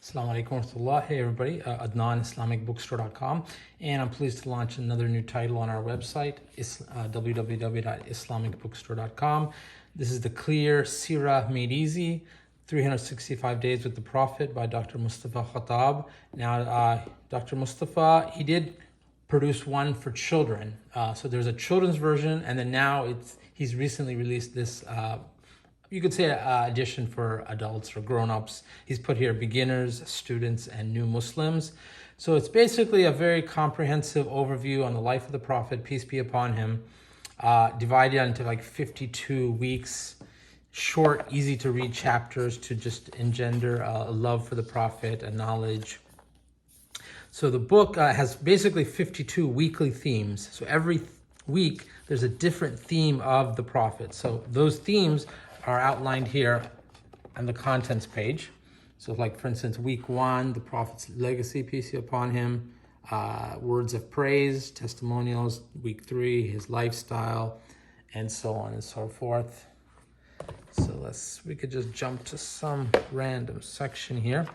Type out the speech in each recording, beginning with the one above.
Assalamu alaikum wa rahmatullah. Hey everybody, Adnan, IslamicBookstore.com, and I'm pleased to launch another new title on our website, www.islamicbookstore.com. This is the Clear Sirah Made Easy, 365 Days with the Prophet by Dr. Mustafa Khattab. Now, Dr. Mustafa, he did produce one for children. So there's a children's version, and then now he's recently released this you could say edition for adults or grown-ups. He's put here beginners, students, and new Muslims. So it's basically a very comprehensive overview on the life of the Prophet, peace be upon him, divided into like 52 weeks, short, easy to read chapters to just engender a love for the Prophet, a knowledge. So the book has basically 52 weekly themes. So every week there's a different theme of the Prophet. So those themes are outlined here on the contents page. So like, for instance, week 1, the Prophet's legacy, peace be upon him, words of praise, testimonials. Week 3, his lifestyle, and so on and so forth. So we could just jump to some random section here.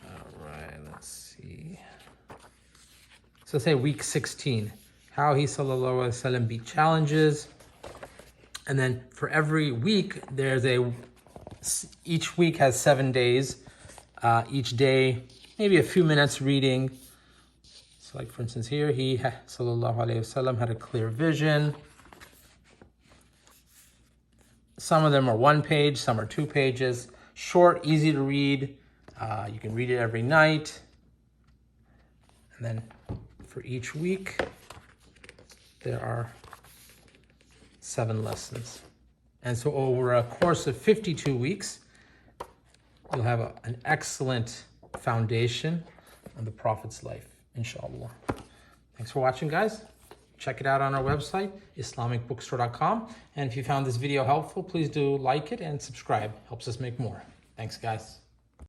All right, let's see. So say week 16. How he sallallahu alaihi wasallam beat challenges. And then for every week, each week has 7 days. Each day, maybe a few minutes reading. So like for instance here, he sallallahu alaihi wasallam had a clear vision. Some of them are 1 page, some are 2 pages. Short, easy to read. You can read it every night. And then for each week, there are 7 lessons. And so over a course of 52 weeks, you'll have an excellent foundation on the Prophet's life, inshallah. Thanks for watching, guys. Check it out on our website, IslamicBookstore.com. And if you found this video helpful, please do like it and subscribe. Helps us make more. Thanks, guys.